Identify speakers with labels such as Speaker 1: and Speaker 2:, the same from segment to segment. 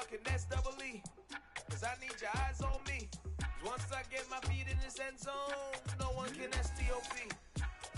Speaker 1: y'all can nest double E. Cause I need your eyes on me. Once I get my feet in this end zone, no one can STOP.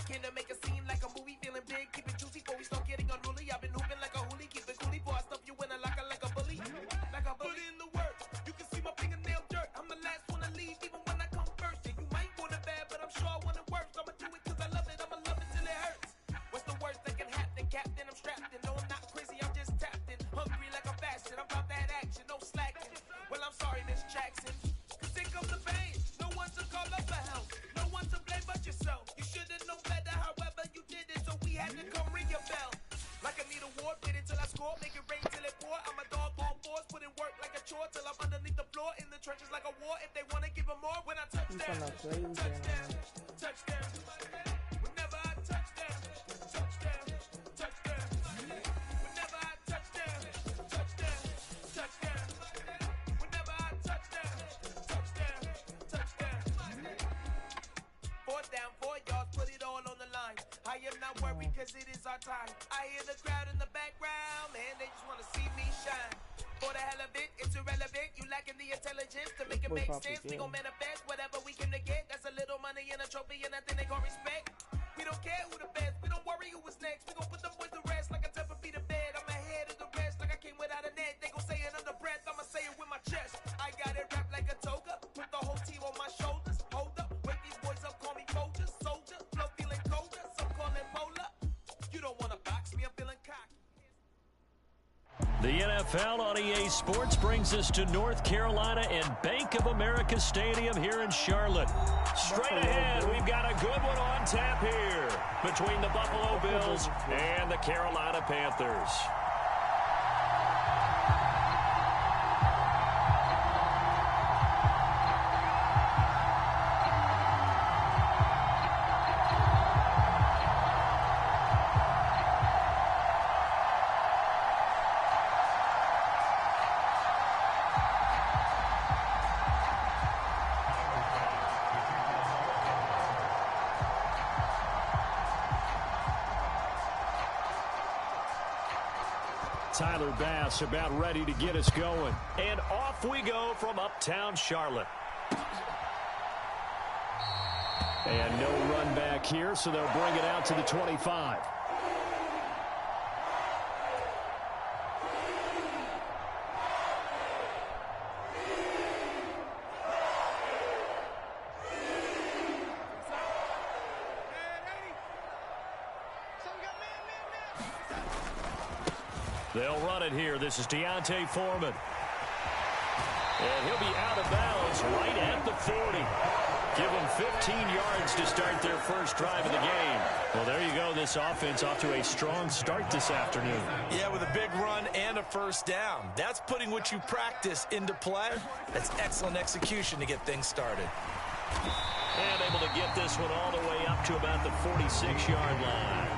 Speaker 1: Can I make a scene like a movie, feeling big, keep it juicy before we start getting unruly. I've been hooping like a hoolie, keep it coolie before I stuff you in a locker like a bully. Like a bully. Put in the work, you can see my fingernail dirt. I'm the last one to leave, even when I come first. And you might want it bad, but I'm sure I want it worse. I'ma do it cause I love it, I'ma love it till it hurts. What's the worst that can happen, Captain? I'm strapped in, no I'm not crazy, I'm just tapped in. Hungry like I'm fasting, I'm about that action, no slacking. Well I'm sorry, Miss Jackson. Cause here comes the pain, no one to call up for help. No one to blame but yourself. You should've known better, however you did it, so we had to come ring your bell. Like I need a war, wait until I score, make it rain till it pour. I'm a dog on force, put in work like a chore till I'm underneath the floor, in the trenches like a war. If they wanna give them more, when I touch them, touch them, touch them. Whenever I touch them, touch them, touch them. Whenever I touch them, touch them, touch them. Whenever I touch them, touch them, touch them. 4th down, 4 yards, put it all on the line. I am not worried cause it is our time. I hear the crowd in the background, man, they just wanna see me shine. For the hell of it, it's irrelevant. You lacking the intelligence to make it make sense. We gon' manifest whatever we came to get. That's a little money and a trophy and nothing they gon' respect. We don't care who the best, we don't worry who was next. We gon' put them boys to rest like a 10 feet of bed. I'm ahead of the rest like I came without a net. They gon' say it under breath, I'ma say it with my chest. I got it wrapped like a toga, put the whole team on my shoulders. Hold up, wake these boys up, call me Folger, soldier. Flow feeling colder, some call it polar. You don't wanna box me, I'm feeling cocky.
Speaker 2: The NFL on EA Sports brings us to North Carolina and Bank of America Stadium here in Charlotte. Straight ahead, we've got a good one on tap here between the Buffalo Bills and the Carolina Panthers. Tyler Bass about ready to get us going. And off we go from uptown Charlotte. And no run back here, so they'll bring it out to the 25. They'll run it here. This is Deontay Foreman. And he'll be out of bounds right at the 40. Give them 15 yards to start their first drive of the game. Well, there you go. This offense off to a strong start this afternoon.
Speaker 3: Yeah, with a big run and a first down. That's putting what you practice into play. That's excellent execution to get things started.
Speaker 2: And able to get this one all the way up to about the 46-yard line.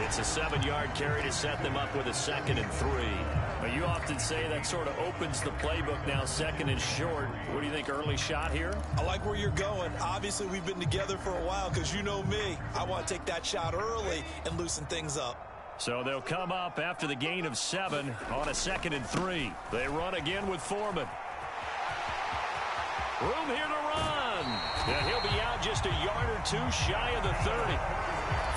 Speaker 2: It's a 7-yard carry to set them up with a 2nd and 3. But you often say that sort of opens the playbook now, 2nd and short. What do you think, early shot here?
Speaker 3: I like where you're going. Obviously, we've been together for a while because you know me. I want to take that shot early and loosen things up.
Speaker 2: So they'll come up after the gain of 7 on a 2nd and 3. They run again with Foreman. Room here to run. And he'll be out just a yard or two shy of the 30.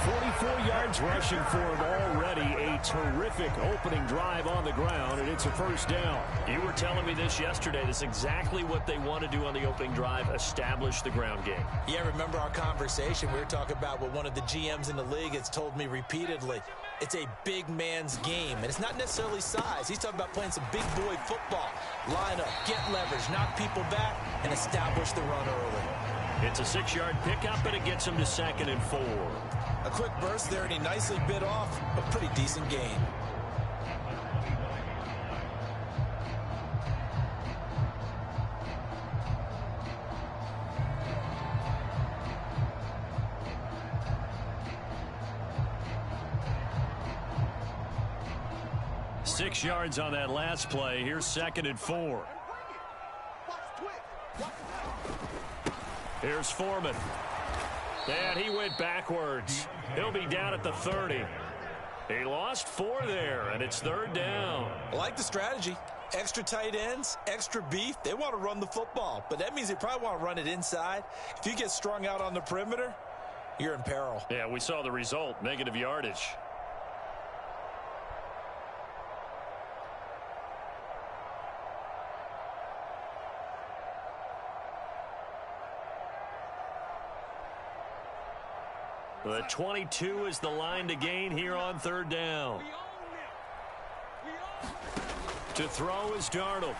Speaker 2: 44 yards rushing for him already. A terrific opening drive on the ground, and it's a first down. You were telling me this yesterday. This is exactly what they want to do on the opening drive, establish the ground game.
Speaker 3: Yeah, remember our conversation? We were talking about what one of the GMs in the league has told me repeatedly. It's a big man's game, and it's not necessarily size. He's talking about playing some big boy football. Line up, get leverage, knock people back, and establish the run early.
Speaker 2: It's a 6-yard pickup, and it gets him to 2nd and 4.
Speaker 3: A quick burst there, and he nicely bit off a pretty decent gain.
Speaker 2: Six yards on that last play. Here's 2nd and 4. Here's Foreman. And he went backwards. He'll be down at the 30. He lost 4 there, and it's 3rd down.
Speaker 3: I like the strategy. Extra tight ends, extra beef. They want to run the football, but that means they probably want to run it inside. If you get strung out on the perimeter, you're in peril.
Speaker 2: Yeah, we saw the result, negative yardage. The 22 is the line to gain here on 3rd down. To throw is Darnold.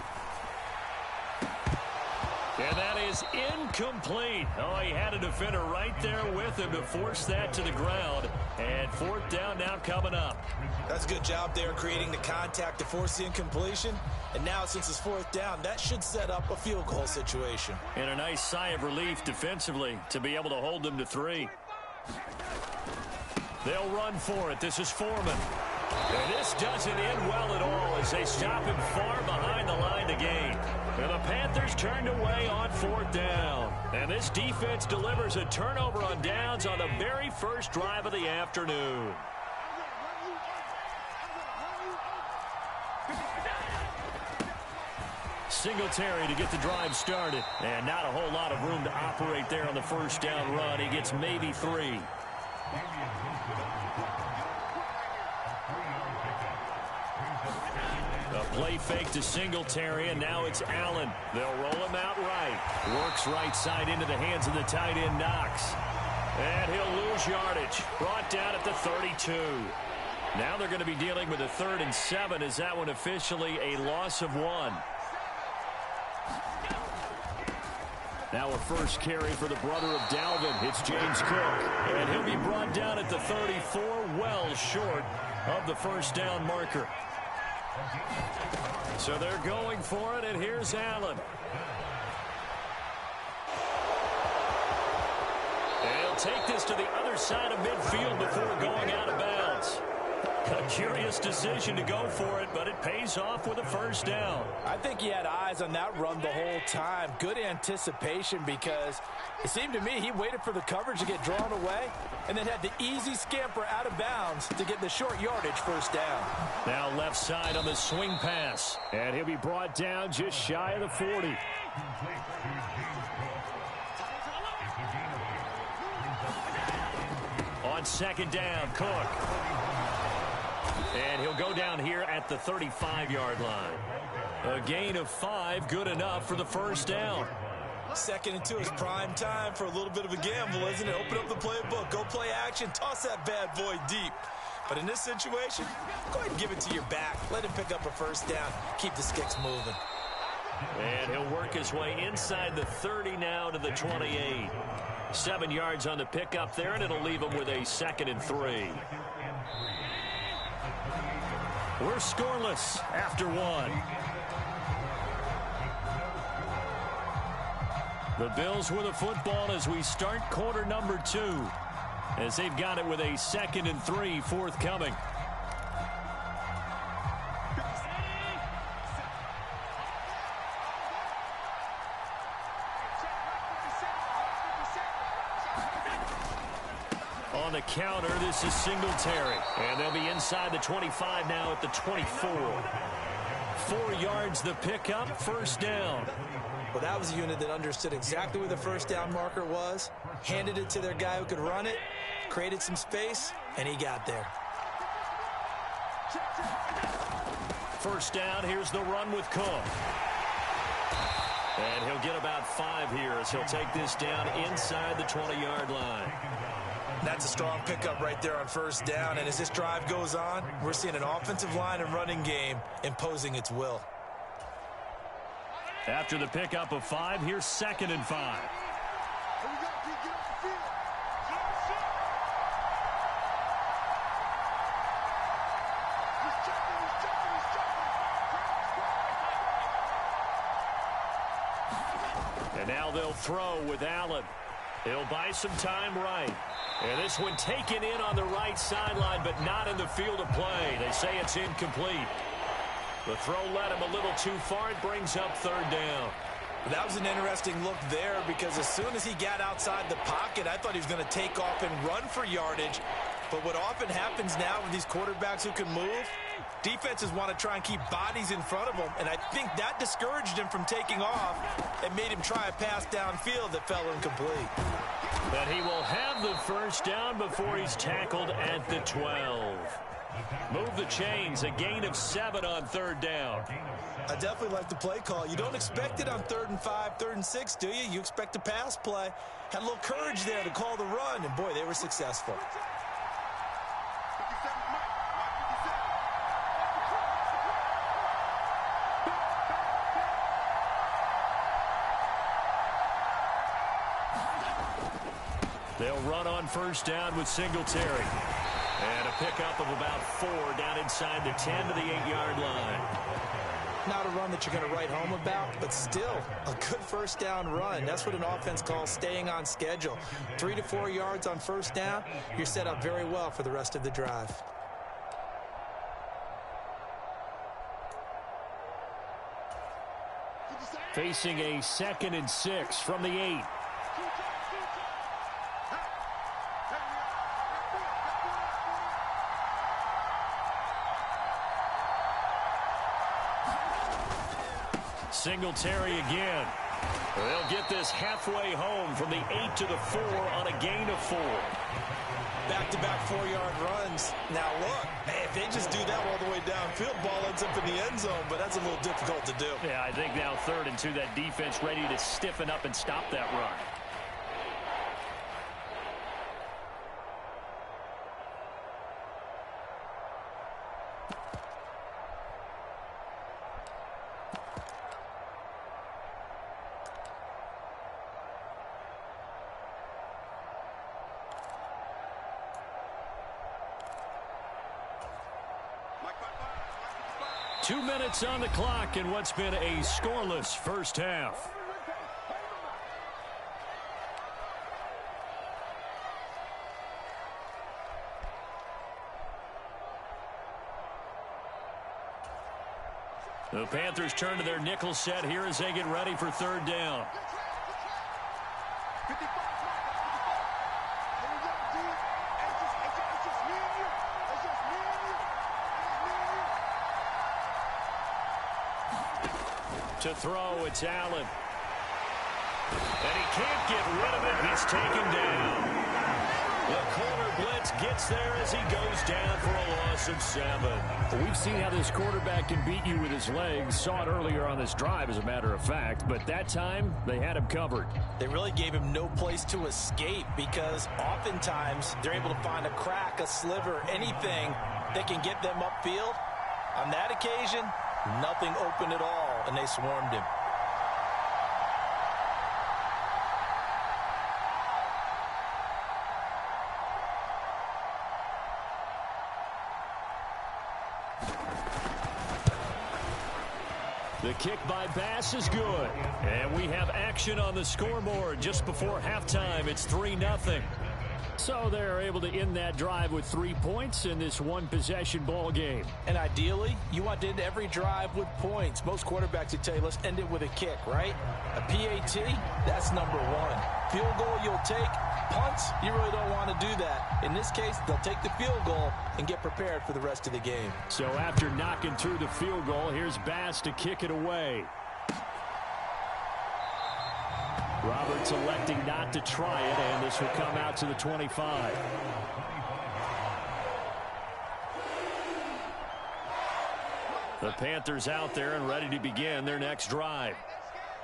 Speaker 2: And that is incomplete. Oh, he had a defender right there with him to force that to the ground. And 4th down now coming up.
Speaker 3: That's a good job there creating the contact to force the incompletion. And now since it's 4th down, that should set up a field goal situation.
Speaker 2: And a nice sigh of relief defensively to be able to hold them to 3. They'll run for it. This is Foreman. And this doesn't end well at all as they stop him far behind the line to gain. And the Panthers turned away on 4th down. And this defense delivers a turnover on downs on the very first drive of the afternoon. Singletary to get the drive started. And not a whole lot of room to operate there on the first down run. He gets maybe 3. A play fake to Singletary, and now it's Allen. They'll roll him out right. Works right side into the hands of the tight end, Knox. And he'll lose yardage. Brought down at the 32. Now they're going to be dealing with a 3rd and 7. Is that one officially a loss of 1? Now a first carry for the brother of Dalvin. It's James Cook. And he'll be brought down at the 34, well short of the first down marker. So they're going for it, and here's Allen. And he'll take this to the other side of midfield before going out of bounds. A curious decision to go for it, but it pays off with a first down.
Speaker 3: I think he had eyes on that run the whole time. Good anticipation because it seemed to me he waited for the coverage to get drawn away and then had the easy scamper out of bounds to get the short yardage first down.
Speaker 2: Now left side on the swing pass. And he'll be brought down just shy of the 40. On 2nd down, Cook. And he'll go down here at the 35-yard line. A gain of 5, good enough for the first down.
Speaker 3: 2nd and 2 is prime time for a little bit of a gamble, isn't it? Open up the playbook, go play action, toss that bad boy deep. But in this situation, go ahead and give it to your back. Let him pick up a first down. Keep the sticks moving.
Speaker 2: And he'll work his way inside the 30 now to the 28. 7 yards on the pickup there, and it'll leave him with a 2nd and 3. We're scoreless after 1. The Bills with a football as we start quarter number 2. As they've got it with a 2nd and 3 forthcoming. On the counter, this is Singletary. And they'll be inside the 25 now at the 24. 4 yards the pickup, first down.
Speaker 3: Well, that was a unit that understood exactly where the first down marker was, handed it to their guy who could run it, created some space, and he got there.
Speaker 2: First down, here's the run with Cook. And he'll get about 5 here as he'll take this down inside the 20-yard line.
Speaker 3: That's a strong pickup right there on first down, and as this drive goes on, we're seeing an offensive line and running game imposing its will.
Speaker 2: After the pickup of 5, here's 2nd and 5. And now they'll throw with Allen. He'll buy some time right. And this one taken in on the right sideline, but not in the field of play. They say it's incomplete. The throw led him a little too far. It brings up 3rd down.
Speaker 3: That was an interesting look there because as soon as he got outside the pocket, I thought he was going to take off and run for yardage. But what often happens now with these quarterbacks who can move, defenses want to try and keep bodies in front of them, and I think that discouraged him from taking off and made him try a pass downfield that fell incomplete.
Speaker 2: But he will have the first down before he's tackled at the 12. Move the chains, a gain of 7 on 3rd down.
Speaker 3: I definitely like the play call. You don't expect it on 3rd and 5, 3rd and 6, do you? You expect a pass play. Had a little courage there to call the run, and boy, they were successful.
Speaker 2: They'll run on 1st down with Singletary. And a pickup of about 4 down inside the 10 to the 8-yard line.
Speaker 3: Not a run that you're going to write home about, but still a good 1st down run. That's what an offense calls staying on schedule. 3 to 4 yards on 1st down, you're set up very well for the rest of the drive.
Speaker 2: Facing a 2nd and 6 from the 8. Singletary again. They'll get this halfway home from the 8 to the 4 on a gain of 4.
Speaker 3: Back-to-back 4-yard runs. Now look, if they just do that all the way downfield, ball ends up in the end zone, but that's a little difficult to do.
Speaker 2: Yeah, I think now 3rd and 2, that defense ready to stiffen up and stop that run. Two minutes on the clock in what's been a scoreless first half. The Panthers turn to their nickel set here as they get ready for 3rd down. To throw, it's Allen. And he can't get rid of it. He's taken down. The corner blitz gets there as he goes down for a loss of 7. Well, we've seen how this quarterback can beat you with his legs. Saw it earlier on this drive, as a matter of fact. But that time, they had him covered.
Speaker 3: They really gave him no place to escape because oftentimes they're able to find a crack, a sliver, anything that can get them upfield. On that occasion, nothing open at all, and they swarmed him.
Speaker 2: The kick by Bass is good. And we have action on the scoreboard just before halftime. It's 3-0. So they're able to end that drive with 3 points in this one-possession ball game.
Speaker 3: And ideally, you want to end every drive with points. Most quarterbacks would tell you, let's end it with a kick, right? A PAT, that's number 1. Field goal you'll take. Punts, you really don't want to do that. In this case, they'll take the field goal and get prepared for the rest of the game.
Speaker 2: So after knocking through the field goal, here's Bass to kick it away. Roberts electing not to try it, and this will come out to the 25. The Panthers out there and ready to begin their next drive.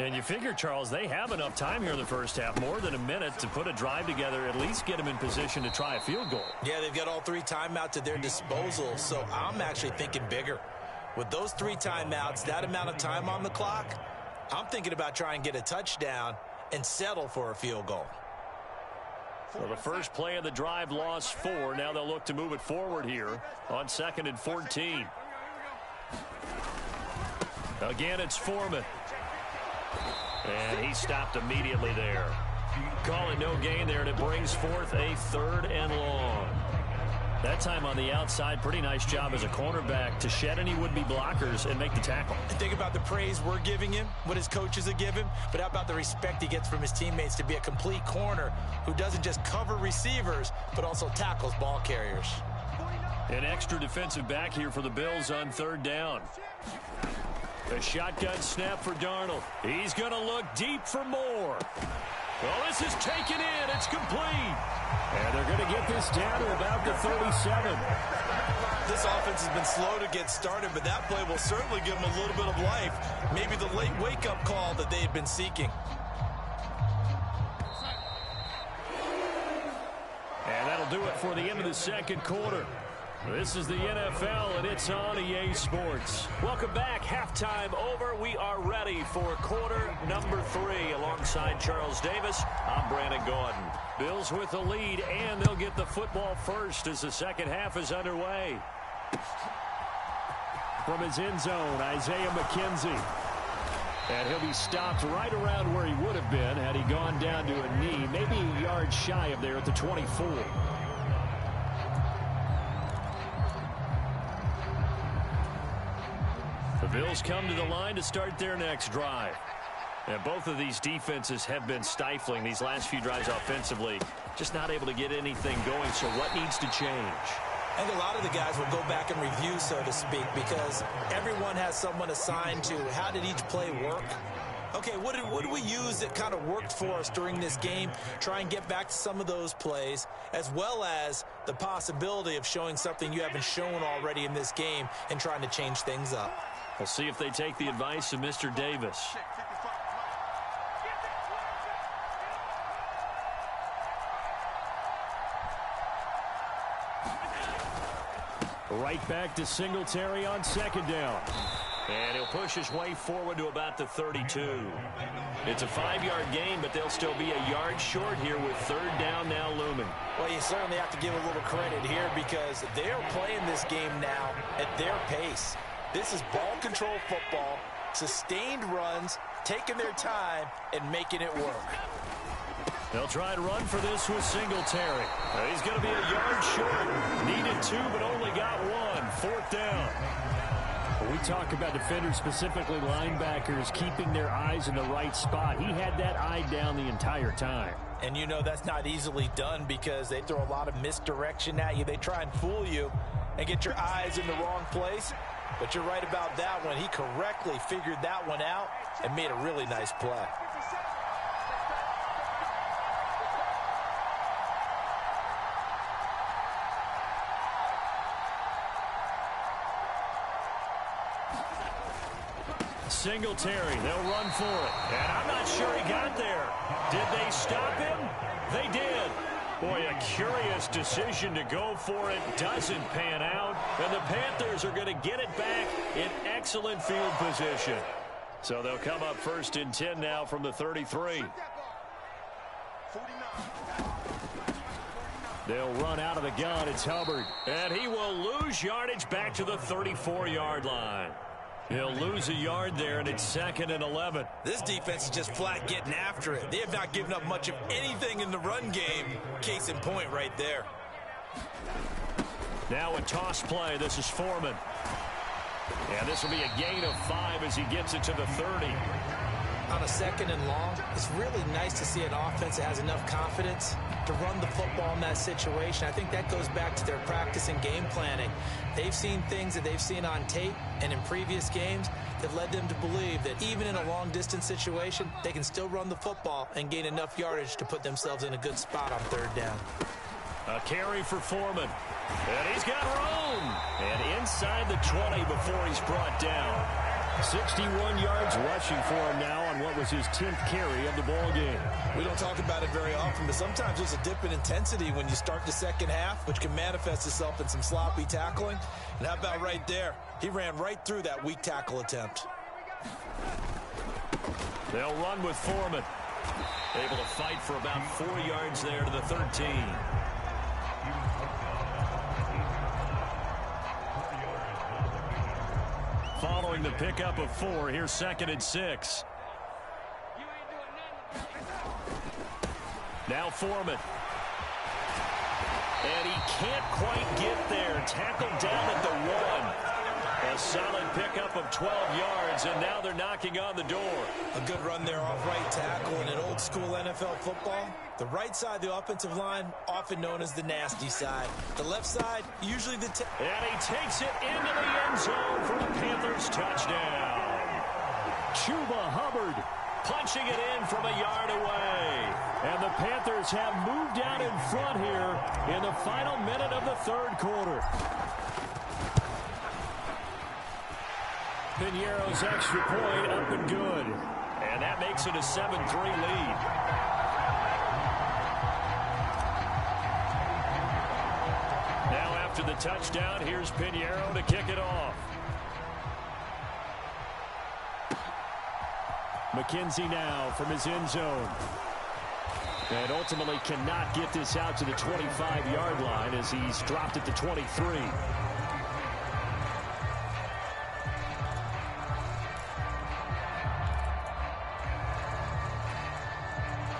Speaker 2: And you figure, Charles, they have enough time here in the first half, more than a minute, to put a drive together, at least get them in position to try a field goal.
Speaker 3: Yeah, they've got all 3 timeouts at their disposal, so I'm actually thinking bigger. With those 3 timeouts, that amount of time on the clock, I'm thinking about trying to get a touchdown and settle for a field goal.
Speaker 2: So the first play of the drive lost 4. Now they'll look to move it forward here on 2nd and 14. Again, it's Foreman. And he stopped immediately there. Call it no gain there, and it brings forth a 3rd and long. That time on the outside, pretty nice job as a cornerback to shed any would-be blockers and make the tackle.
Speaker 3: And think about the praise we're giving him, what his coaches have given, but how about the respect he gets from his teammates to be a complete corner who doesn't just cover receivers, but also tackles ball carriers.
Speaker 2: An extra defensive back here for the Bills on 3rd down. A shotgun snap for Darnold. He's going to look deep for more. Well, this is taken in. It's complete. And they're going to get this down to about the 37.
Speaker 3: This offense has been slow to get started, but that play will certainly give them a little bit of life. Maybe the late wake-up call that they had been seeking.
Speaker 2: And that'll do it for the end of the 2nd quarter. This is the NFL, and it's on EA Sports. Welcome back. Halftime over. We are ready for quarter number 3. Alongside Charles Davis, I'm Brandon Gordon. Bills with the lead, and they'll get the football first as the second half is underway. From his end zone, Isaiah McKenzie. And he'll be stopped right around where he would have been had he gone down to a knee, maybe a yard shy of there at the 24. The Bills come to the line to start their next drive. And both of these defenses have been stifling these last few drives offensively. Just not able to get anything going, so what needs to change?
Speaker 3: I think a lot of the guys will go back and review, so to speak, because everyone has someone assigned to how did each play work. Okay, what did we use that kind of worked for us during this game? Try and get back to some of those plays, as well as the possibility of showing something you haven't shown already in this game and trying to change things up.
Speaker 2: We'll see if they take the advice of Mr. Davis. Right back to Singletary on 2nd down. And he'll push his way forward to about the 32. It's a 5-yard gain, but they'll still be a yard short here with 3rd down now looming.
Speaker 3: Well, you certainly have to give a little credit here because they're playing this game now at their pace. This is ball control football, sustained runs, taking their time, and making it work.
Speaker 2: They'll try and run for this with Singletary. He's going to be a yard short. Needed 2, but only got 1. 4th down. When we talk about defenders, specifically linebackers, keeping their eyes in the right spot, he had that eye down the entire time.
Speaker 3: And you know that's not easily done because they throw a lot of misdirection at you. They try and fool you and get your eyes in the wrong place. But you're right about that one. He correctly figured that one out and made a really nice play.
Speaker 2: Singletary, they'll run for it. And I'm not sure he got there. Did they stop him? They did. Boy, a curious decision to go for it. Doesn't pan out. And the Panthers are going to get it back in excellent field position. So they'll come up 1st and 10 now from the 33. They'll run out of the gun. It's Hubbard. And he will lose yardage back to the 34-yard line. He'll lose a yard there, and it's 2nd and 11.
Speaker 3: This defense is just flat getting after it. They have not given up much of anything in the run game. Case in point right there.
Speaker 2: Now a toss play. This is Foreman. And this will be a gain of 5 as he gets it to the 30.
Speaker 3: On a 2nd and long, it's really nice to see an offense that has enough confidence to run the football in that situation. I think that goes back to their practice and game planning. They've seen things that they've seen on tape and in previous games that led them to believe that even in a long-distance situation, they can still run the football and gain enough yardage to put themselves in a good spot on 3rd down.
Speaker 2: A carry for Foreman. And he's got room. And inside the 20 before he's brought down. 61 yards rushing for him now on what was his 10th carry of the ball game.
Speaker 3: We don't talk about it very often, but sometimes there's a dip in intensity when you start the second half, which can manifest itself in some sloppy tackling. And how about right there? He ran right through that weak tackle attempt.
Speaker 2: They'll run with Foreman. Able to fight for about 4 yards there to the 13. Following the pickup of 4, here's 2nd and 6. Now Foreman. And he can't quite get there. Tackled down at the 1. A solid pickup of 12 yards, and now they're knocking on the door.
Speaker 3: A good run there off right tackle in an old-school NFL football. The right side of the offensive line, often known as the nasty side. The left side, usually the...
Speaker 2: And he takes it into the end zone for a Panthers touchdown. Chuba Hubbard punching it in from a yard away. And the Panthers have moved out in front here in the final minute of the third quarter. Piñeiro's extra point up and good. And that makes it a 7-3 lead. Now after the touchdown, here's Piñeiro to kick it off. McKenzie now from his end zone. And ultimately cannot get this out to the 25-yard line as he's dropped at the 23.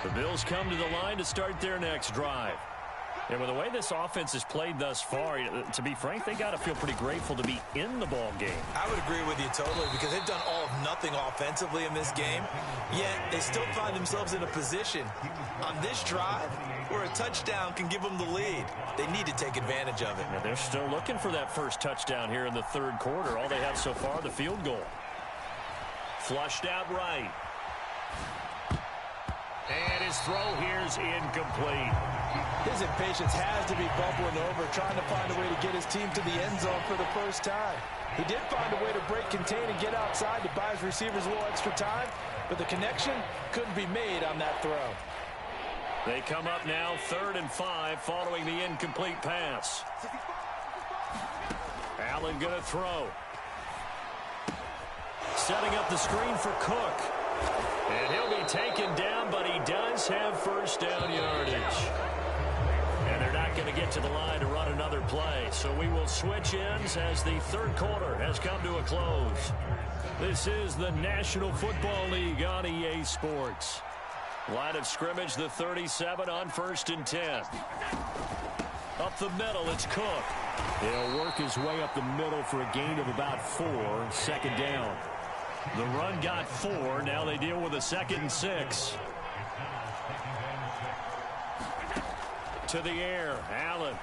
Speaker 2: The Bills come to the line to start their next drive. And with the way this offense has played thus far, to be frank, they got to feel pretty grateful to be in the ball game.
Speaker 3: I would agree with you totally because they've done all of nothing offensively in this game, yet they still find themselves in a position on this drive where a touchdown can give them the lead. They need to take advantage of it.
Speaker 2: And they're still looking for that first touchdown here in the third quarter. All they have so far, the field goal. Flushed out right. And his throw here's incomplete.
Speaker 3: His impatience has to be bubbling over, trying to find a way to get his team to the end zone for the first time. He did find a way to break contain and get outside to buy his receivers a little extra time, but the connection couldn't be made on that throw.
Speaker 2: They come up now 3rd and 5 following the incomplete pass. Allen going to throw. Setting up the screen for Cook. And he'll be taken down, but he does have first down yardage. And they're not going to get to the line to run another play. So we will switch ends as the third quarter has come to a close. This is the National Football League on EA Sports. Line of scrimmage, the 37 on 1st and 10. Up the middle, it's Cook. He'll work his way up the middle for a gain of about 4, 2nd down. The run got 4. Now they deal with a 2nd and 6. To the air, Allen.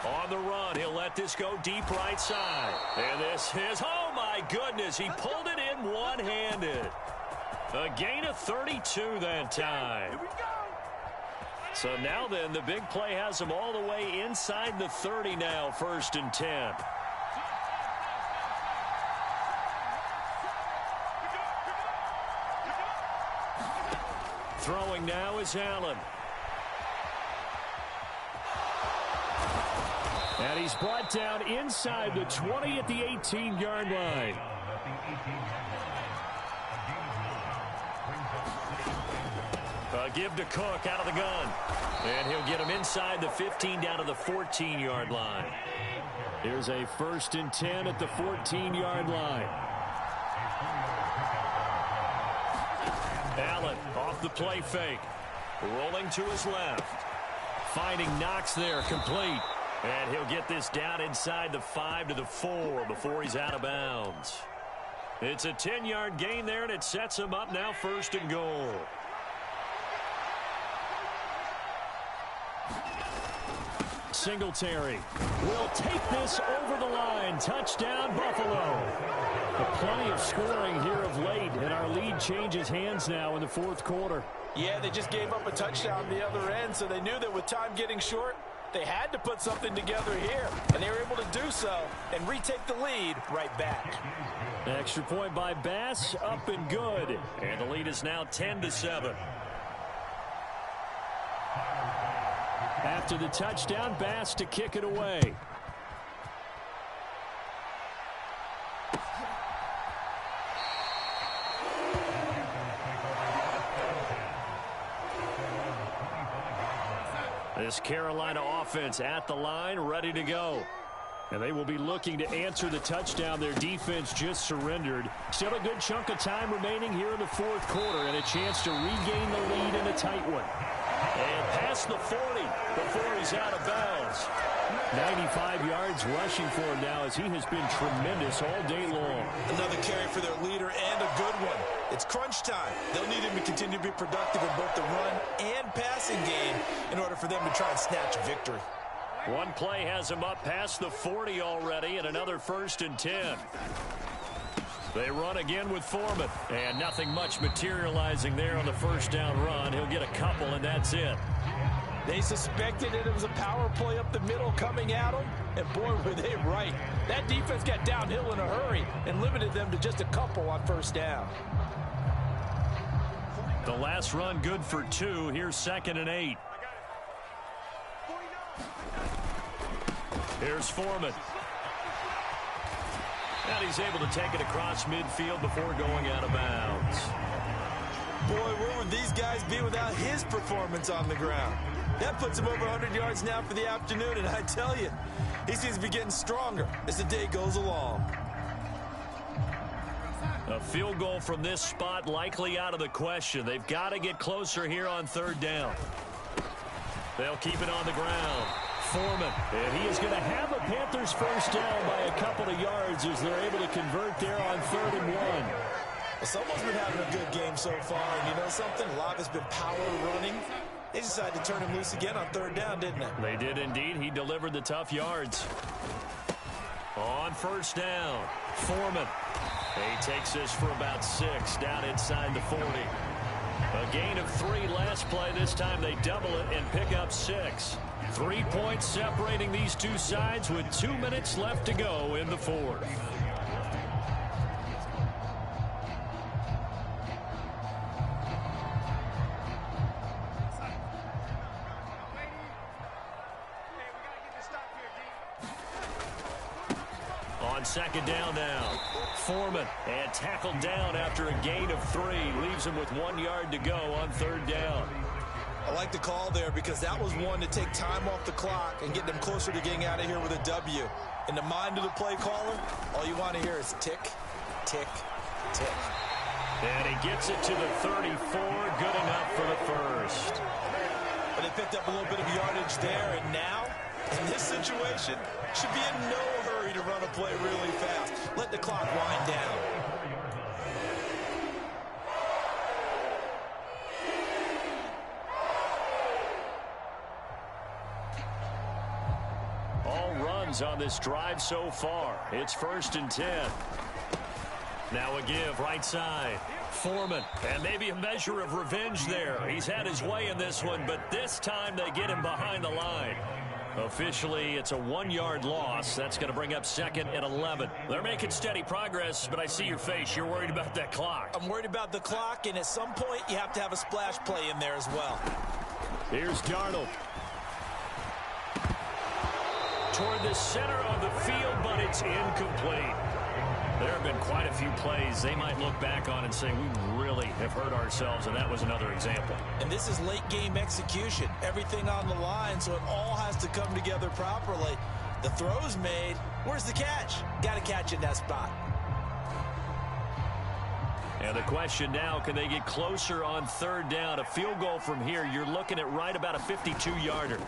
Speaker 2: On the run, he'll let this go deep right side. And this is, oh my goodness, he pulled it in one-handed. A gain of 32 that time. So now then, the big play has him all the way inside the 30 now, 1st and 10. Throwing now is Allen. And he's brought down inside the 20 at the 18-yard line. Give to Cook out of the gun. And he'll get him inside the 15 down to the 14-yard line. Here's a 1st and 10 at the 14-yard line. Allen off the play fake. Rolling to his left. Finding Knox there, complete. And he'll get this down inside the 5 to the 4 before he's out of bounds. It's a 10-yard gain there, and it sets him up now 1st and goal. Singletary will take this over the line. Touchdown, Buffalo. Plenty of scoring here of late, and our lead changes hands now in the 4th quarter.
Speaker 3: Yeah, they just gave up a touchdown the other end, so they knew that with time getting short, they had to put something together here, and they were able to do so and retake the lead right back.
Speaker 2: Extra point by Bass, up and good. And the lead is now 10-7. After the touchdown, Bass to kick it away. This Carolina offense at the line, ready to go. And they will be looking to answer the touchdown their defense just surrendered. Still a good chunk of time remaining here in the 4th quarter and a chance to regain the lead in a tight one. And past the 40 before he's out of bounds. 95 yards rushing for him now as he has been tremendous all day long.
Speaker 3: Another carry for their leader and a good one. It's crunch time. They'll need him to continue to be productive in both the run and passing game in order for them to try and snatch a victory.
Speaker 2: One play has him up past the 40 already, and another 1st and 10. They run again with Foreman, and nothing much materializing there on the first down run. He'll get a couple, and that's it.
Speaker 3: They suspected it was a power play up the middle coming at them, and boy, were they right. That defense got downhill in a hurry and limited them to just a couple on first down.
Speaker 2: The last run good for 2. Here's 2nd and 8. Here's Foreman. And he's able to take it across midfield before going out of bounds.
Speaker 3: Boy, where would these guys be without his performance on the ground? That puts him over 100 yards now for the afternoon, and I tell you, he seems to be getting stronger as the day goes along.
Speaker 2: A field goal from this spot likely out of the question. They've got to get closer here on 3rd down. They'll keep it on the ground. Foreman, and he is going to have the Panthers first down by a couple of yards as they're able to convert there on 3rd and 1.
Speaker 3: Well, someone's been having a good game so far, and you know something? A lot has been power running. They decided to turn him loose again on 3rd down, didn't they?
Speaker 2: They did indeed. He delivered the tough yards. On 1st down, Foreman. He takes this for about 6 down inside the 40. A gain of 3 last play. This time they double it and pick up 6. 3 points separating these two sides with 2 minutes left to go in the 4th. On 2nd down now, Foreman, and tackled down after a gain of 3. Leaves him with 1 yard to go on 3rd down.
Speaker 3: I like the call there because that was one to take time off the clock and get them closer to getting out of here with a W. In the mind of the play caller, all you want to hear is tick, tick, tick.
Speaker 2: And he gets it to the 34, good enough for the first.
Speaker 3: But they picked up a little bit of yardage there, and now, in this situation, should be in no hurry to run a play really fast. Let the clock wind down.
Speaker 2: On this drive so far. It's 1st and 10. Now a give right side. Foreman, and maybe a measure of revenge there. He's had his way in this one, but this time they get him behind the line. Officially, it's a 1-yard loss. That's going to bring up 2nd and 11. They're making steady progress, but I see your face. You're worried about that clock.
Speaker 3: I'm worried about the clock, and at some point, you have to have a splash play in there as well.
Speaker 2: Here's Darnold. Toward the center of the field, but it's incomplete. There have been quite a few plays they might look back on and say, we really have hurt ourselves, and that was another example.
Speaker 3: And this is late-game execution. Everything on the line, so it all has to come together properly. The throw's made. Where's the catch? Got to catch it in that spot.
Speaker 2: And the question now, can they get closer on 3rd down? A field goal from here, you're looking at right about a 52-yarder.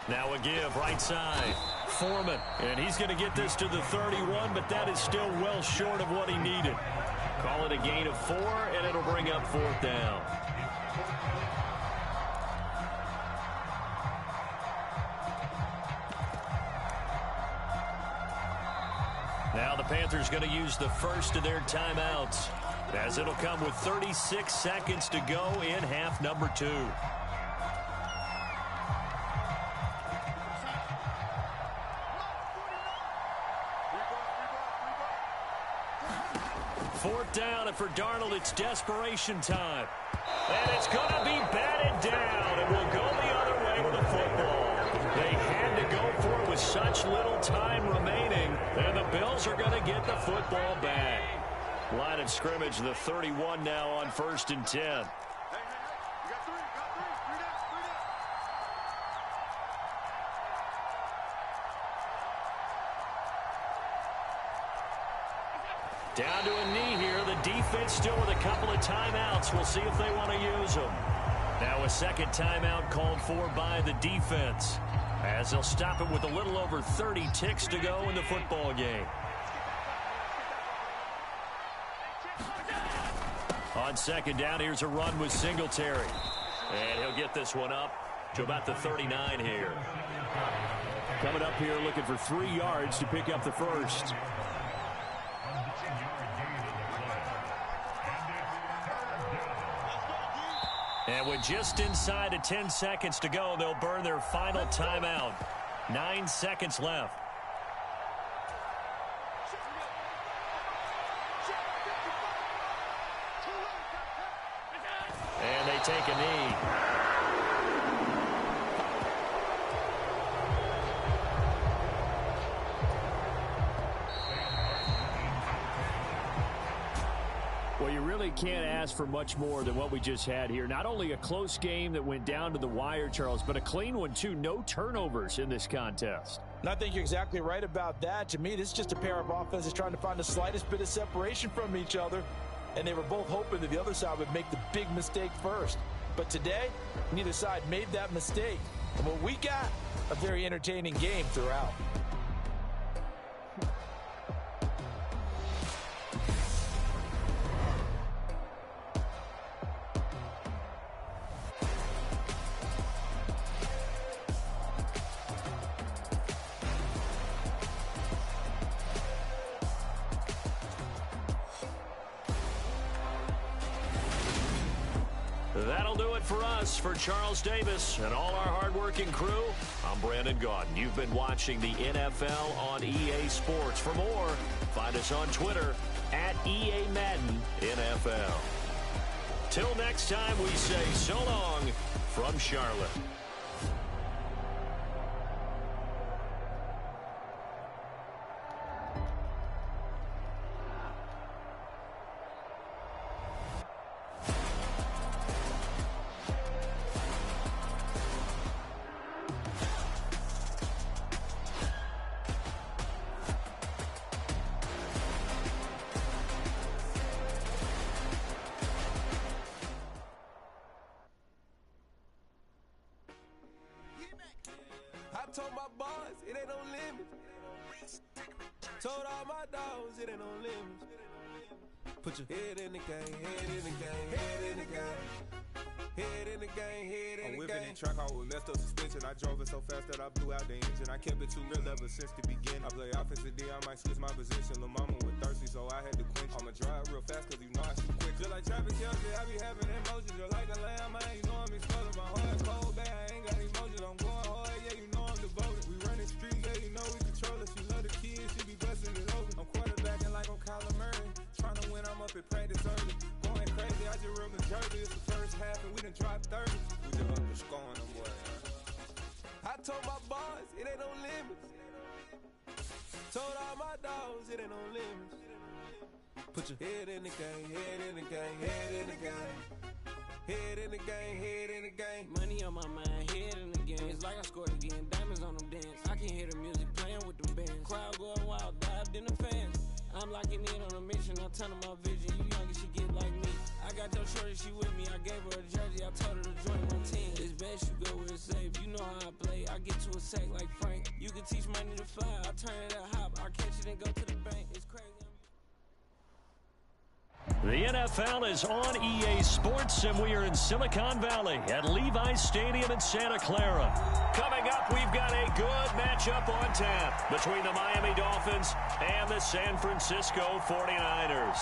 Speaker 2: Now a give right side. Foreman, and he's going to get this to the 31, but that is still well short of what he needed. Call it a gain of 4, and it'll bring up 4th down. Now the Panthers going to use the first of their timeouts, as it'll come with 36 seconds to go in half number 2. 4th down, and for Darnold, it's desperation time. And it's going to be batted down, and will go the other way with the football. They had to go for it with such little time remaining, and the Bills are going to get the football back. Line of scrimmage, the 31 now on 1st and 10. Down to a knee here. The defense still with a couple of timeouts. We'll see if they want to use them. Now a second timeout called for by the defense, as they'll stop it with a little over 30 ticks to go in the football game. On second down, here's a run with Singletary. And he'll get this one up to about the 39 here. Coming up here looking for 3 yards to pick up the first. And with just inside of 10 seconds to go, they'll burn their final timeout. 9 seconds left. And they take a knee. Well, you really can't ask for much more than what we just had here. Not only a close game that went down to the wire, Charles, but a clean one, too. No turnovers in this contest.
Speaker 3: And I think you're exactly right about that. To me, this is just a pair of offenses trying to find the slightest bit of separation from each other. And they were both hoping that the other side would make the big mistake first. But today, neither side made that mistake. And what we got, a very entertaining game throughout.
Speaker 2: That'll do it for us. For Charles Davis and all our hard-working crew, I'm Brandon Gaudin. You've been watching the NFL on EA Sports. For more, find us on Twitter at EA Madden NFL. Till next time, we say so long from Charlotte.
Speaker 1: Told my boss, it ain't no limit. Told all my dogs, it ain't no limit. Put your head in the game, head in the game, head in the game. Head in the game, head in the game. I'm whipping in track, I was messed up suspension. I drove it so fast that I blew out the engine. I kept it too real ever since the beginning. I play offensive D, I might switch my position. Lil' mama was thirsty, so I had to quench. I'ma drive real fast, cause you know I shoot quick. Just like traffic Kelsey, I be having emotions. Just like a lamb, man, you know I'm exploding. My heart cold, bad, I ain't got emotions. I'm going hard, yeah, you know I'm devoted. We running streets, yeah, you know we control it. She love the kids, she be busting it open. I'm quarterbacking like I'm Kyler Murray. Trying to win, I'm up at practice early. Going crazy, I just rode the jersey. It's the first half and we done dropped 30. We just up the scoring them, boy. I told my boss, it ain't no limits. Told all my dogs, it ain't no limits. Put your head in the game, head in the game, head in the game. Head in the game, head in the game.
Speaker 4: Money on my mind, head in the game. It's like I scored again, diamonds on them dance. I can hear the music playing with them bands. Crowd going wild, dived in the fans. I'm locking in on a mission, I'm telling my vision. You young and she get like me. I got your shorty, she with me. I gave her a jersey, I told her to join my team. It's best you go where it's safe. You know how I play. I get to a sack like Frank. You can teach money to fly. I turn it a hop. I catch it and go to the bank. It's crazy.
Speaker 2: The NFL is on EA Sports, and we are in Silicon Valley at Levi's Stadium in Santa Clara. Coming up, we've got a good matchup on tap between the Miami Dolphins and the San Francisco 49ers.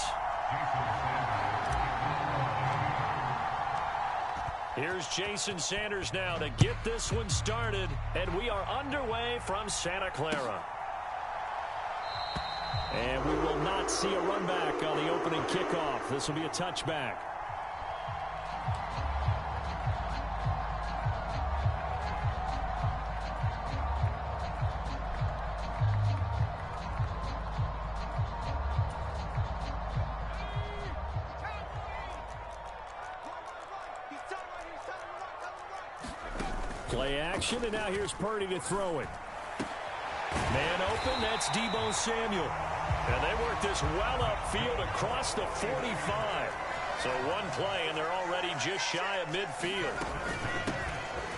Speaker 2: Here's Jason Sanders now to get this one started, and we are underway from Santa Clara. And we will not see a run back on the opening kickoff. This will be a touchback. Play action, and now here's Purdy to throw it. Man open, that's Deebo Samuel. And they work this well upfield across the 45. So one play, and they're already just shy of midfield.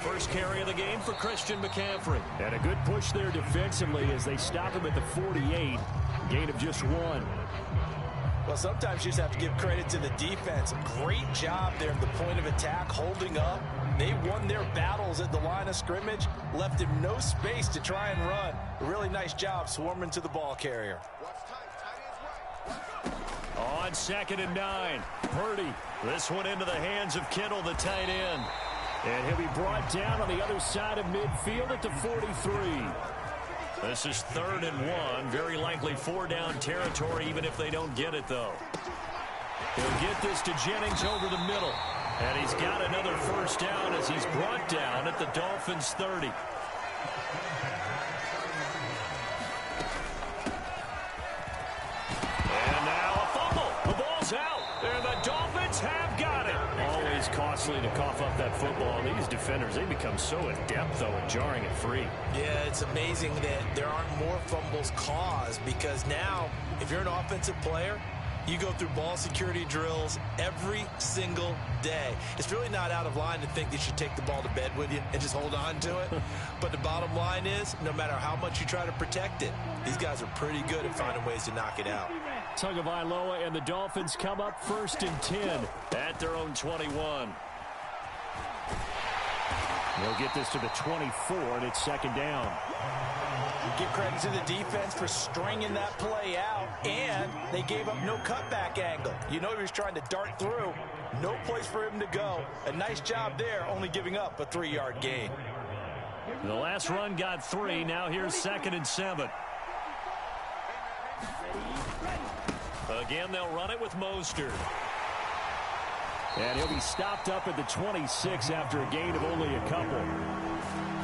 Speaker 2: First carry of the game for Christian McCaffrey. And a good push there defensively as they stop him at the 48. Gain of just 1.
Speaker 3: Well, sometimes you just have to give credit to the defense. Great job there at the point of attack, holding up. They won their battles at the line of scrimmage, left him no space to try and run. A really nice job swarming to the ball carrier.
Speaker 2: On 2nd and 9, Purdy. This one into the hands of Kittle, the tight end. And he'll be brought down on the other side of midfield at the 43. This is 3rd and 1. Very likely 4-down territory, even if they don't get it, though. He'll get this to Jennings over the middle. And he's got another first down as he's brought down at the Dolphins' 30. And now a fumble. The ball's out. And the Dolphins have got it. Always costly to cough up that football. These defenders, they become so adept, though, at jarring it free.
Speaker 3: Yeah, it's amazing that there aren't more fumbles caused, because now, if you're an offensive player, you go through ball security drills every single day. It's really not out of line to think that you should take the ball to bed with you and just hold on to it. But the bottom line is, no matter how much you try to protect it, these guys are pretty good at finding ways to knock it out.
Speaker 2: Tagovailoa and the Dolphins come up 1st and 10 at their own 21. They'll get this to the 24, and it's 2nd down.
Speaker 3: Give credit to the defense for stringing that play out, and they gave up no cutback angle. You know he was trying to dart through. No place for him to go. A nice job there, only giving up a 3-yard gain.
Speaker 2: The last run got 3. Now here's 2nd and 7. Again, they'll run it with Mostert. And he'll be stopped up at the 26 after a gain of only a couple.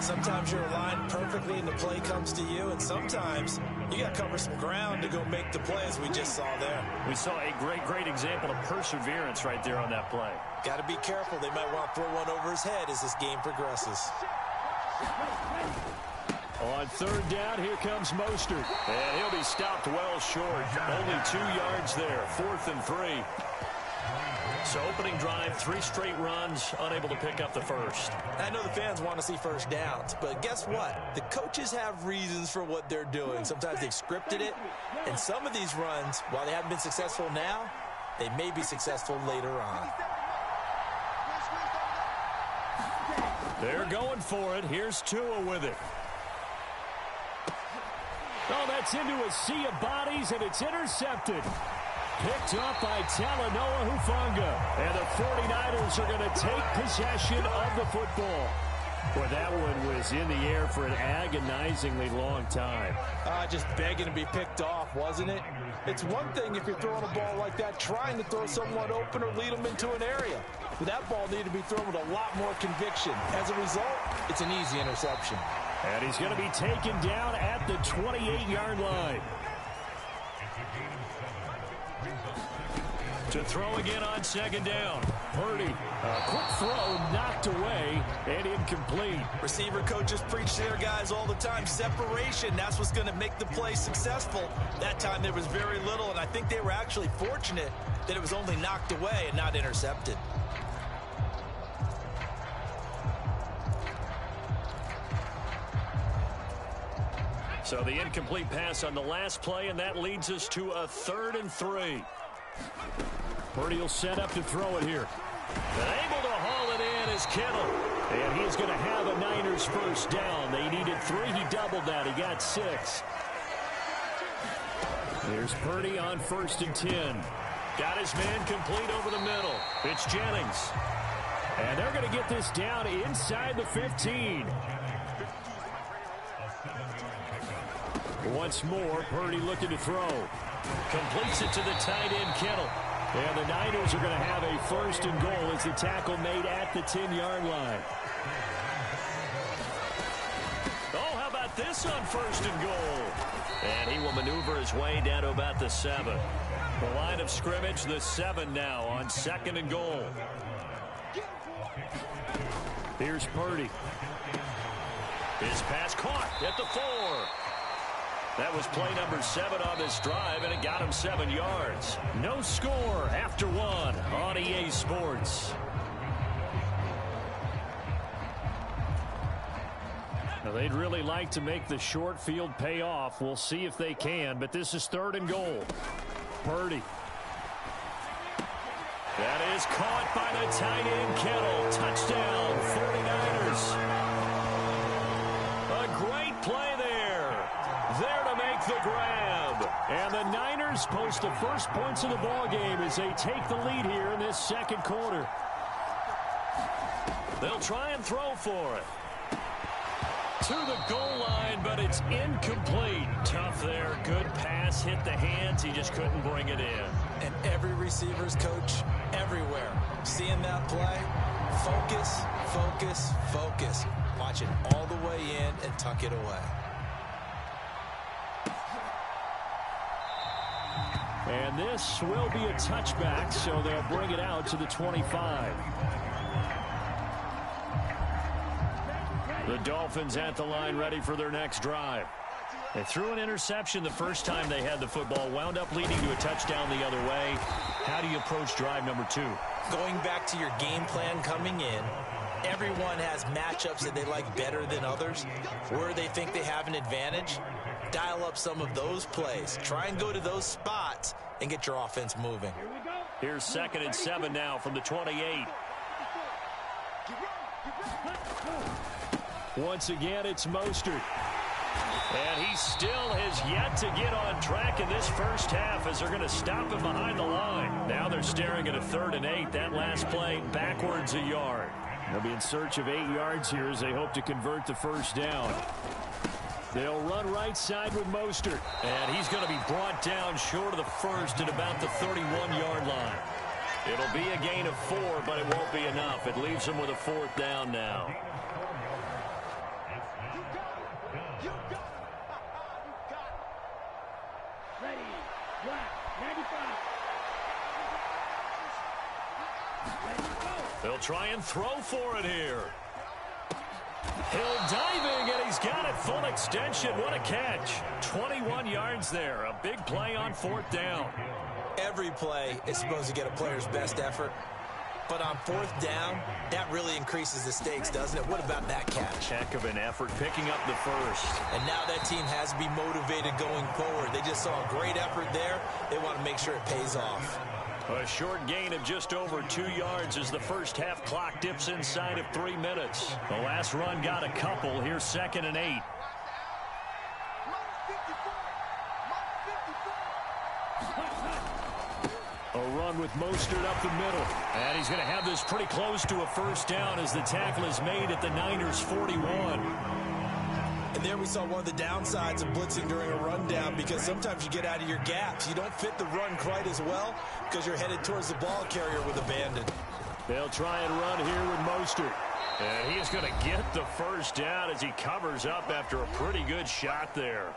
Speaker 3: Sometimes you're aligned perfectly and the play comes to you, and sometimes you got to cover some ground to go make the play, as we just saw there.
Speaker 2: We saw a great example of perseverance right there on that play.
Speaker 3: Got to be careful. They might want to throw one over his head as this game progresses.
Speaker 2: On 3rd down, here comes Mostert. And he'll be stopped well short. Only 2 yards there. 4th and 3. So opening drive, 3 straight runs, unable to pick up the first.
Speaker 3: I know the fans want to see first downs, but guess what? The coaches have reasons for what they're doing. Sometimes they've scripted it, and some of these runs, while they haven't been successful now, they may be successful later on.
Speaker 2: They're going for it. Here's Tua with it. Oh, that's into a sea of bodies, and it's intercepted. Picked up by Talanoa Hufanga. And the 49ers are going to take possession of the football. Boy, that one was in the air for an agonizingly long time.
Speaker 3: Just begging to be picked off, wasn't it? It's one thing if you're throwing a ball like that, trying to throw someone open or lead them into an area. But that ball needed to be thrown with a lot more conviction. As a result, it's an easy interception.
Speaker 2: And he's going to be taken down at the 28-yard line. To throw again on 2nd down. Purdy, a quick throw, knocked away, and incomplete.
Speaker 3: Receiver coaches preach to their guys all the time. Separation, that's what's going to make the play successful. That time there was very little, and I think they were actually fortunate that it was only knocked away and not intercepted.
Speaker 2: So the incomplete pass on the last play, and that leads us to a 3rd and 3. Purdy will set up to throw it here. And able to haul it in is Kittle. And he's going to have a Niners first down. They needed 3. He doubled that. He got 6. Here's Purdy on 1st and 10. Got his man complete over the middle. It's Jennings. And they're going to get this down inside the 15. Once more, Purdy looking to throw. Completes it to the tight end, Kittle. And the Niners are going to have a 1st and goal as the tackle made at the 10-yard line. Oh, how about this on 1st and goal? And he will maneuver his way down to about the 7. The line of scrimmage, the 7 now on 2nd and goal. Here's Purdy. His pass caught at the 4. That was play number 7 on this drive, and it got him 7 yards. No score after 1 on EA Sports. Now, they'd really like to make the short field pay off. We'll see if they can, but this is 3rd and goal. Purdy. That is caught by the tight end, Kittle. Touchdown, 49ers. A great play there. There to make the grab. And the Niners post the first points of the ballgame as they take the lead here in this 2nd quarter. They'll try and throw for it. To the goal line, but it's incomplete. Tough there. Good pass. Hit the hands. He just couldn't bring it in.
Speaker 3: And every receiver's coach everywhere. Seeing that play, focus, focus, focus. Watch it all the way in and tuck it away.
Speaker 2: And this will be a touchback, so they'll bring it out to the 25. The Dolphins at the line ready for their next drive. They threw an interception the first time they had the football, wound up leading to a touchdown the other way. How do you approach drive number 2?
Speaker 3: Going back to your game plan coming in, everyone has matchups that they like better than others. Where they think they have an advantage, dial up some of those plays. Try and go to those spots and get your offense moving.
Speaker 2: Here's 2nd and 7 now from the 28. Once again, it's Mostert. And he still has yet to get on track in this first half as they're going to stop him behind the line. Now they're staring at a 3rd and 8. That last play backwards a yard. They'll be in search of 8 yards here as they hope to convert the first down. They'll run right side with Mostert. And he's going to be brought down short of the first at about the 31-yard line. It'll be a gain of 4, but it won't be enough. It leaves them with a 4th down now. They'll try and throw for it here. Hill diving, and he's got it full extension. What a catch. 21 yards there. A big play on 4th down.
Speaker 3: Every play is supposed to get a player's best effort. But on 4th down, that really increases the stakes, doesn't it? What about that catch?
Speaker 2: Heck of an effort picking up the first.
Speaker 3: And now that team has to be motivated going forward. They just saw a great effort there. They want to make sure it pays off.
Speaker 2: A short gain of just over 2 yards as the first half clock dips inside of 3 minutes. The last run got a couple. Here's 2nd and 8. A run with Mostert up the middle. And he's going to have this pretty close to a first down as the tackle is made at the Niners' 41.
Speaker 3: And there we saw one of the downsides of blitzing during a rundown, because sometimes you get out of your gaps. You don't fit the run quite as well because you're headed towards the ball carrier with abandon.
Speaker 2: They'll try and run here with Mostert. And he is going to get the first down as he covers up after a pretty good shot there.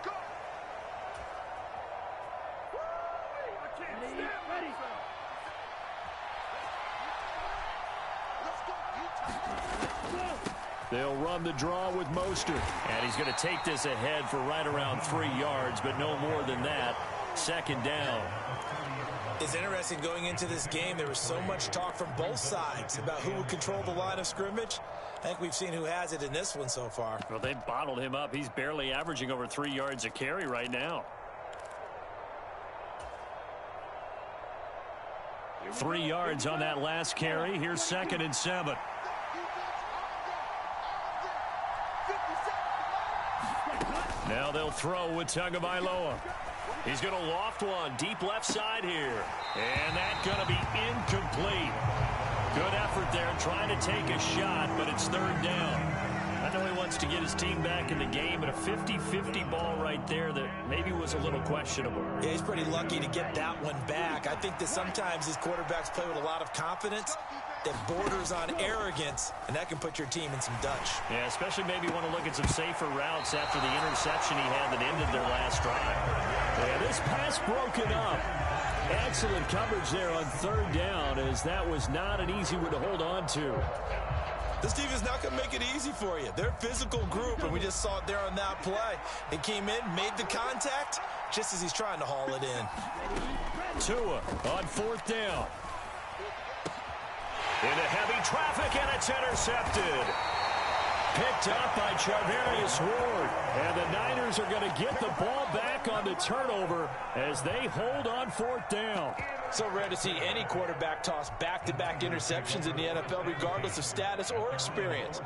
Speaker 2: They'll run the draw with Mostert. And he's going to take this ahead for right around 3 yards, but no more than that. 2nd down.
Speaker 3: It's interesting going into this game. There was so much talk from both sides about who would control the line of scrimmage. I think we've seen who has it in this one so far.
Speaker 2: Well, they bottled him up. He's barely averaging over 3 yards a carry right now. 3 yards on that last carry. Here's 2nd and 7. Now they'll throw with Tagovailoa. He's going to loft one deep left side here. And that's going to be incomplete. Good effort there trying to take a shot, but it's 3rd down. I know he wants to get his team back in the game, but a 50-50 ball right there that maybe was a little questionable.
Speaker 3: Yeah, he's pretty lucky to get that one back. I think that sometimes these quarterbacks play with a lot of confidence that borders on arrogance, and that can put your team in some Dutch.
Speaker 2: Yeah, especially maybe want to look at some safer routes after the interception he had that ended their last drive. Yeah, this pass broken up. Excellent coverage there on 3rd down, as that was not an easy one to hold on to.
Speaker 3: This team is not going to make it easy for you. They're a physical group, and we just saw it there on that play. He came in, made the contact, just as he's trying to haul it in.
Speaker 2: Tua on 4th down. Into heavy traffic, and it's intercepted. Picked up by Charvarius Ward. And the Niners are going to get the ball back on the turnover as they hold on 4th down.
Speaker 3: So rare to see any quarterback toss back-to-back interceptions in the NFL, regardless of status or experience.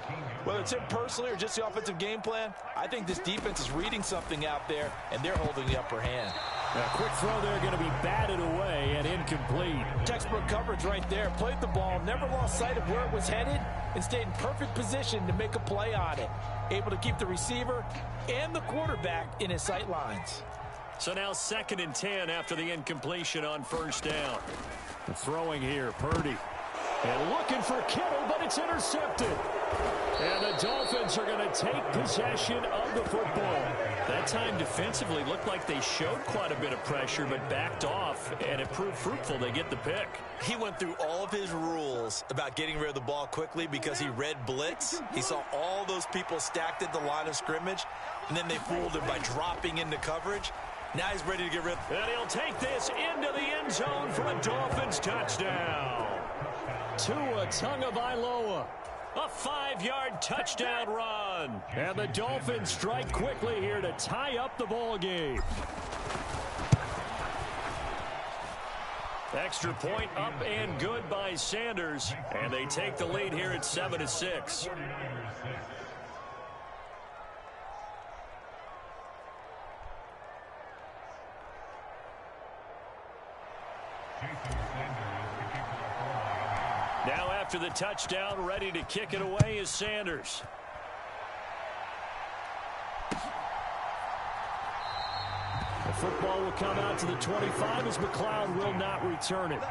Speaker 3: Whether it's him personally or just the offensive game plan, I think this defense is reading something out there, and they're holding the upper hand.
Speaker 2: A quick throw there going to be batted away and incomplete.
Speaker 3: Textbook coverage right there. Played the ball, never lost sight of where it was headed, and stayed in perfect position to make a play on it. Able to keep the receiver and the quarterback in his sight lines.
Speaker 2: So now 2nd and 10 after the incompletion on 1st down. The throwing here, Purdy. And looking for Kittle, but it's intercepted. And the Dolphins are going to take possession of the football. That time defensively looked like they showed quite a bit of pressure, but backed off, and it proved fruitful. They get the pick.
Speaker 3: He went through all of his rules about getting rid of the ball quickly because he read blitz. He saw all those people stacked at the line of scrimmage, and then they fooled him by dropping into coverage. Now he's ready to get rid.
Speaker 2: And he'll take this into the end zone for a Dolphins touchdown. Tua Tagovailoa. A 5-yard touchdown run. And the Dolphins strike quickly here to tie up the ball game. Extra point up and good by Sanders. And they take the lead here at 7-6. Now after the touchdown, ready to kick it away is Sanders. The football will come out to the 25 as McLeod will not return it.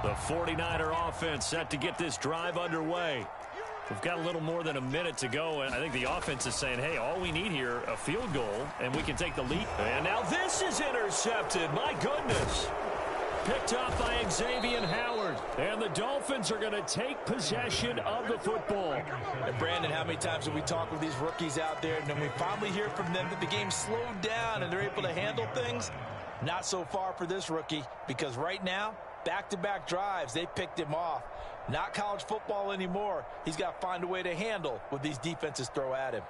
Speaker 2: The 49er offense set to get this drive underway. We've got a little more than a minute to go, and I think the offense is saying, hey, all we need here, a field goal, and we can take the lead. And now this is intercepted. My goodness. Picked up by Xavier Howard. And the Dolphins are going to take possession of the football.
Speaker 3: And Brandon, how many times have we talked with these rookies out there, and then we finally hear from them that the game slowed down and they're able to handle things? Not so far for this rookie, because right now, back-to-back drives, they picked him off. Not college football anymore. He's got to find a way to handle what these defenses throw at him.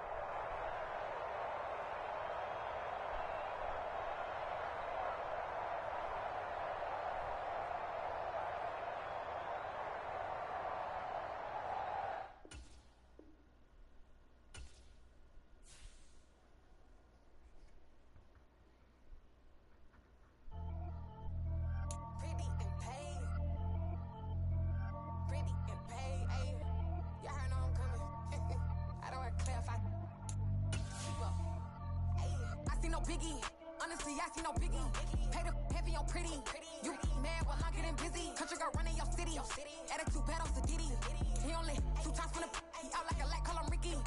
Speaker 5: Biggie, honestly, I see no biggie. Pay the heavy on pretty. You mad while I'm getting busy. Country girl running your city. Attitude bad off the Diddy. He only 2 times from the he out like a light, call him Ricky.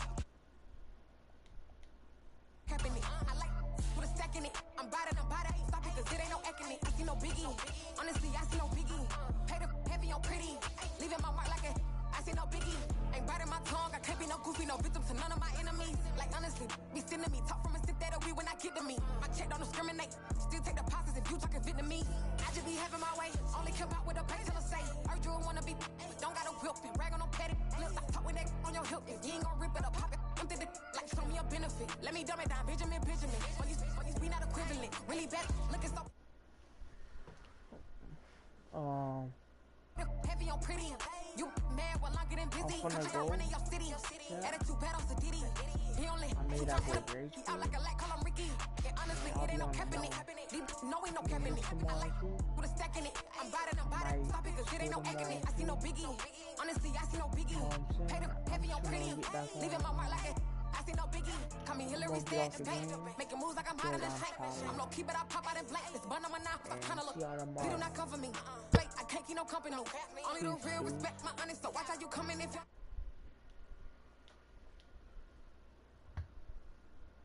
Speaker 5: Capping it, I like put a stack in it. I'm biting, stop it, cause it ain't no acting it. I see no biggie, honestly, I see no biggie. Pay the heavy on pretty. Leaving my mark like a I see no biggie. Ain't biting my tongue, I can't be no goofy, no victim to none of my enemies. Like honestly, be sending me talk from a sit that we when I get to me. My check don't discriminate, still take deposits if you talking Vietnamese. I just be having my way, only come out with a pay till I say. Heard you wanna be, but don't got no whip and brag on no petty. Look, I talk with that on your hip, if you ain't gon' rip it or pop it. I'm the like show me a benefit. Let me dumb it down, Benjamin. For you be not equivalent, really bad. Look at so. Heavy on pretty. You mad while I'm getting busy. Country girl running your city. Attitude bad off the Diddy. He only he out like a light, call him Ricky. And honestly, it ain't no capping it. No, ain't no capping it. I like with a stack in it. I'm biting. Stop it, cause it ain't no acting it. I see no biggie. Honestly, I see no biggie. Pay the heavy on pretty. Leaving my mark like it. I see no biggie. Call me Hillary said today. Making moves like I'm hot in the tank. I'm no keep it, I pop out in blank. It's bun on my knife, I'm trying to look. He do not come for me. Wait, I can't keep no no company. Only the real respect my honest, so watch how you coming if you